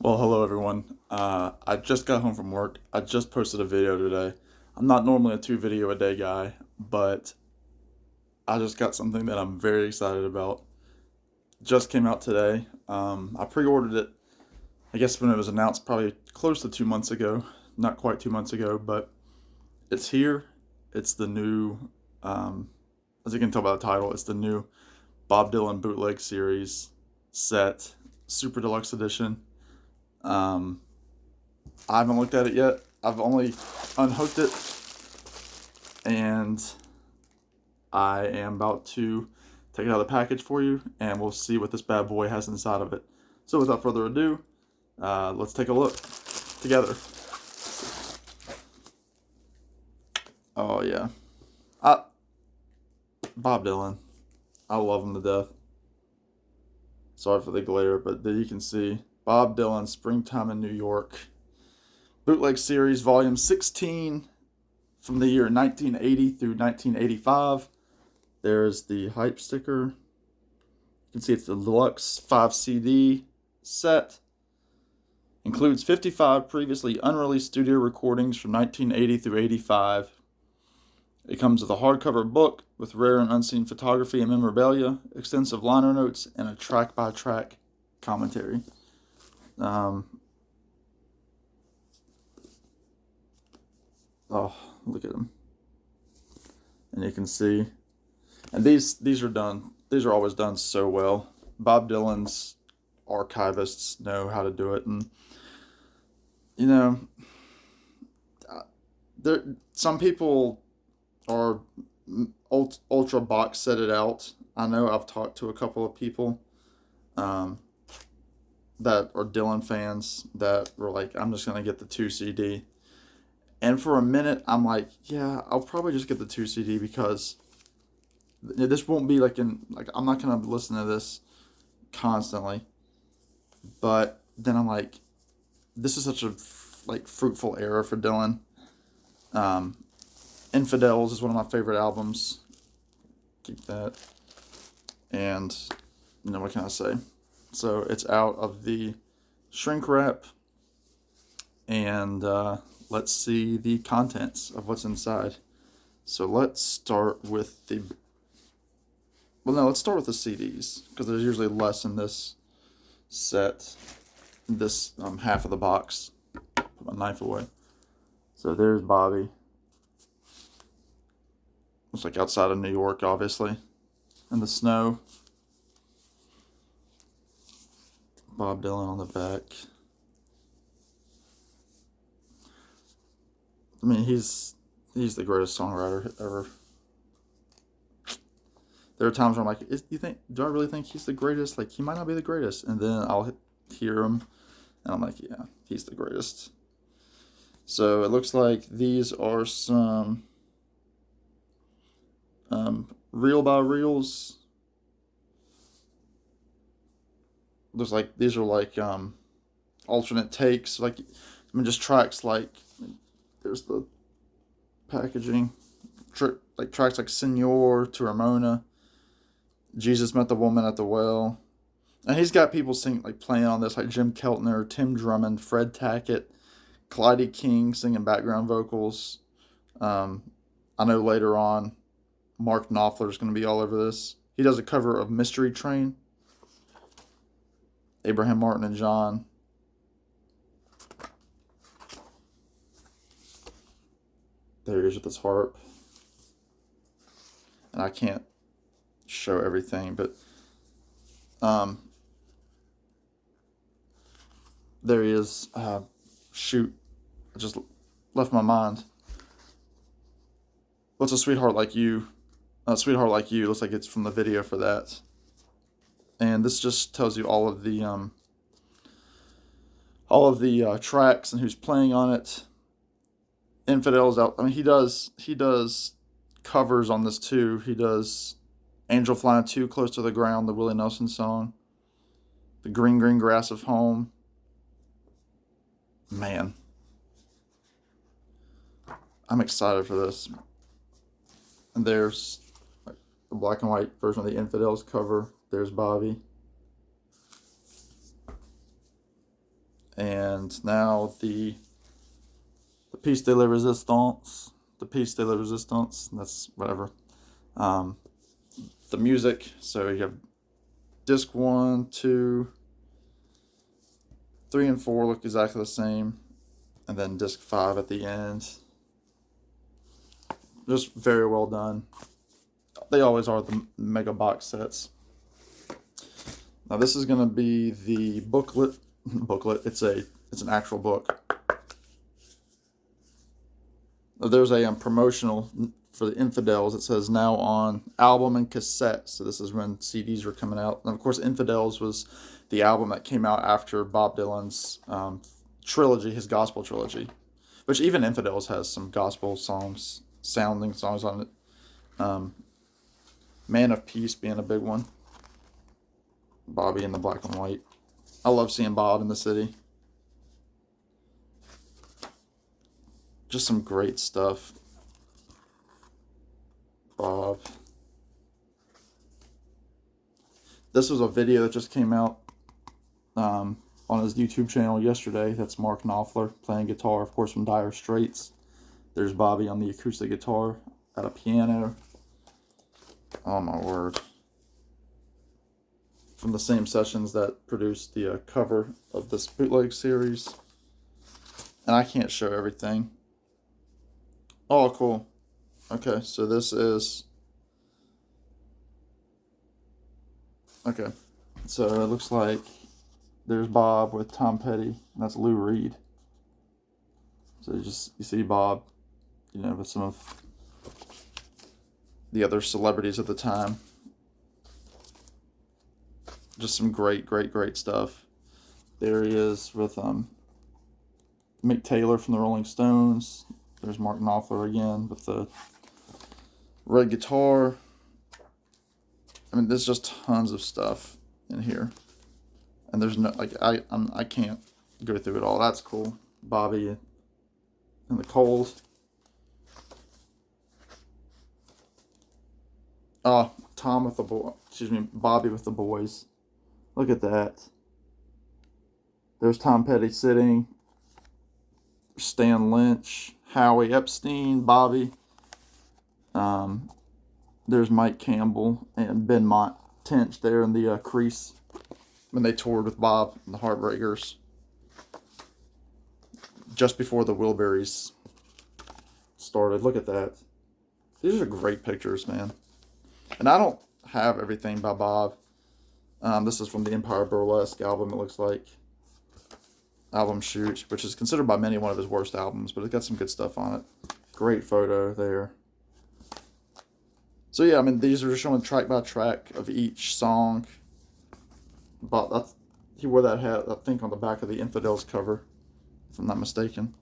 Well, hello everyone. I just got home from work. I just posted a video today. I'm not normally a two video a day guy, but I just got something that I'm very excited about. Just came out today. I pre-ordered it, I guess when it was announced, probably close to 2 months ago. Not quite 2 months ago, but it's here. It's the new, um, as you can tell by the title, it's the new Bob Dylan Bootleg series set, Super Deluxe Edition. Um, I haven't looked at it yet. I've only unhooked it, and I am about to take it out of the package for you, and we'll see what this bad boy has inside of it. So without further ado, let's take a look together. Oh yeah, I, Bob Dylan. I love him to death. Sorry for the glare, but there you can see Bob Dylan, Springtime in New York. Bootleg Series Volume 16 from the year 1980 through 1985. There's the hype sticker. You can see it's the deluxe 5 CD set. Includes 55 previously unreleased studio recordings from 1980 through 85. It comes with a hardcover book with rare and unseen photography and memorabilia, extensive liner notes, and a track-by-track commentary. Oh, look at them. And you can see, and these are done. These are always done so well. Bob Dylan's archivists know how to do it, and you know, there some people are ultra box set it out. I know I've talked to a couple of people um, that are Dylan fans that were like, I'm just gonna get the 2 CD. And for a minute, I'm like, yeah, I'll probably just get the 2 CD because this won't be like I'm not gonna listen to this constantly. But then I'm like, this is such a fruitful era for Dylan. Um, Infidels is one of my favorite albums. Keep that. And what can I say? So it's out of the shrink wrap, and let's see the contents of what's inside. So let's start with the let's start with the CDs, because there's usually less in this set, this half of the box. Put my knife away. So there's Bobby. Looks like outside of New York, obviously, in the snow. Bob Dylan on the back. I mean, he's the greatest songwriter ever. There are times where I'm like, do I really think he's the greatest? Like, he might not be the greatest. And then I'll hear him, and I'm like, yeah, he's the greatest. So it looks like these are some reel by reels. Looks like these are like alternate takes. Like, I mean, just tracks like, there's the packaging. Tracks like Senor to Ramona. Jesus Met the Woman at the Well. And he's got people playing on this, like Jim Keltner, Tim Drummond, Fred Tackett, Clyde King singing background vocals. I know later on, Mark Knopfler is going to be all over this. He does a cover of Mystery Train. Abraham Martin and John. There he is with his harp. And I can't show everything, but there he is. Shoot, I just left my mind. What's a sweetheart like you? Sweetheart Like You looks like it's from the video for that. And this just tells you all of the tracks and who's playing on it. Infidels out. I mean, he does covers on this too. He does Angel Flying Too Close to the Ground, the Willie Nelson song. The Green Green Grass of Home. Man, I'm excited for this. And there's the black and white version of the Infidels cover. There's Bobby. And now the piece de la resistance, that's whatever. The music, so you have disc 1, 2, 3, and 4 look exactly the same, and then disc 5 at the end. Just very well done. They always are, the mega box sets. Now this is going to be the booklet. It's an actual book. There's a promotional for the Infidels. It says now on album and cassette. So this is when CDs were coming out. And of course, Infidels was the album that came out after Bob Dylan's trilogy, his gospel trilogy, which even Infidels has some gospel sounding songs on it. Man of Peace being a big one. Bobby in the black and white. I love seeing Bob in the city. Just some great stuff. Bob. This was a video that just came out on his YouTube channel yesterday. That's Mark Knopfler playing guitar, of course, from Dire Straits. There's Bobby on the acoustic guitar at a piano. Oh my word. From the same sessions that produced the cover of this bootleg series. And I can't show everything. Oh, cool. Okay, so this is... Okay, so it looks like there's Bob with Tom Petty, and that's Lou Reed. So you see Bob, with some of the other celebrities at the time. Just some great stuff. There he is with Mick Taylor from the Rolling Stones. There's Mark Knopfler again with the red guitar. I mean, there's just tons of stuff in here, and there's no I can't go through it all. That's cool. Bobby in the cold. Oh, Bobby with the boys. Look at that. There's Tom Petty sitting. Stan Lynch, Howie Epstein, Bobby. There's Mike Campbell and Ben Tench there in the crease when they toured with Bob and the Heartbreakers. Just before the Wilburys started. Look at that. These are great pictures, man. And I don't have everything by Bob. This is from the Empire Burlesque album, it looks like. Album shoot, which is considered by many one of his worst albums, but it's got some good stuff on it. Great photo there. So yeah, I mean, these are just showing track by track of each song. But he wore that hat, I think, on the back of the Infidels cover, if I'm not mistaken.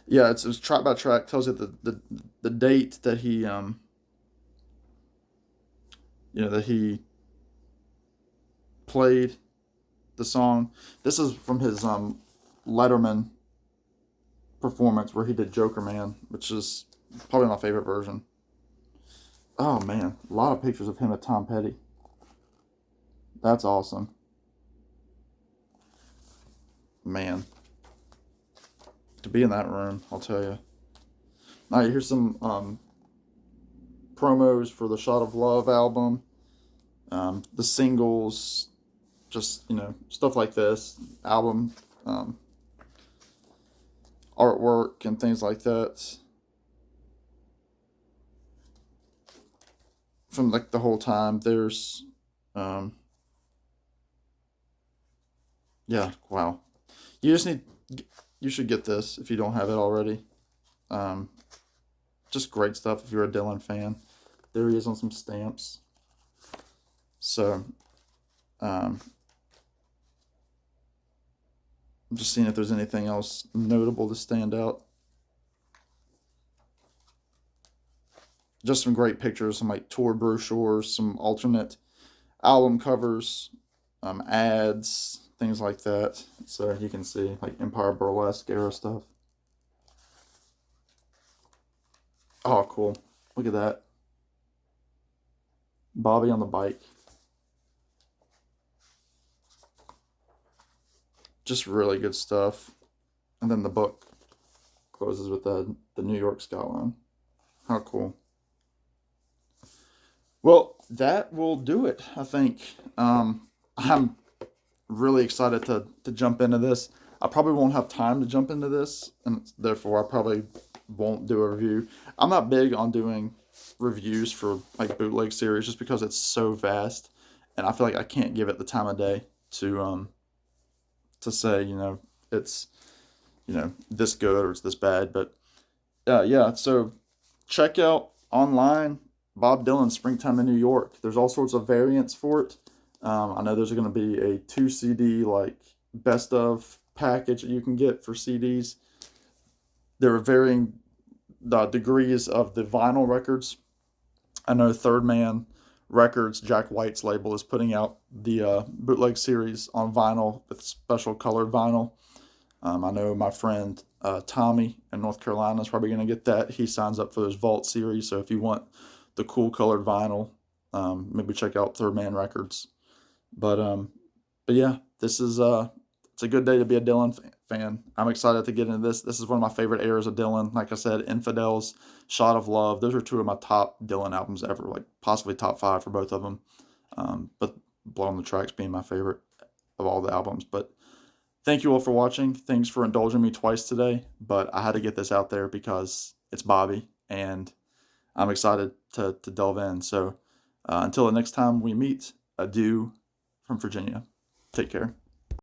Yeah, it's track by track. Tells you the date that he that he played the song. This is from his Letterman performance where he did Joker Man, which is probably my favorite version. Oh man, a lot of pictures of him with Tom Petty. That's awesome. Man. To be in that room, I'll tell you. Alright, here's some promos for the Shot of Love album. The singles, just, stuff like this. Album artwork and things like that. From the whole time, there's yeah, wow. You should get this if you don't have it already. Just great stuff if you're a Dylan fan. There he is on some stamps. So, I'm just seeing if there's anything else notable to stand out. Just some great pictures, some tour brochures, some alternate album covers, ads, things like that. So you can see Empire Burlesque era stuff. Oh, cool. Look at that. Bobby on the bike. Just really good stuff. And then the book closes with the New York skyline. How cool. Well, that will do it, I think. I'm really excited to jump into this. I probably won't have time to jump into this, and therefore I probably won't do a review. I'm not big on doing reviews for like bootleg series just because it's so vast, and I feel like I can't give it the time of day to say it's this good or it's this bad. But yeah, so check out online Bob Dylan Springtime in New York. There's all sorts of variants for it. I know there's going to be a 2 CD like best of package that you can get for CDs. There are varying degrees of the vinyl records. I know Third Man Records, Jack White's label, is putting out the bootleg series on vinyl with special colored vinyl. I know my friend Tommy in North Carolina is probably going to get that. He signs up for those Vault series. So if you want the cool colored vinyl, maybe check out Third Man Records. But yeah, this is it's a good day to be a Dylan fan. I'm excited to get into this. This is one of my favorite eras of Dylan. Like I said, Infidels, Shot of Love. Those are two of my top Dylan albums ever. Like possibly top five for both of them. But Blow on the Tracks being my favorite of all the albums. But thank you all for watching. Thanks for indulging me twice today. But I had to get this out there because it's Bobby, and I'm excited to delve in. So until the next time we meet, adieu from Virginia. Take care.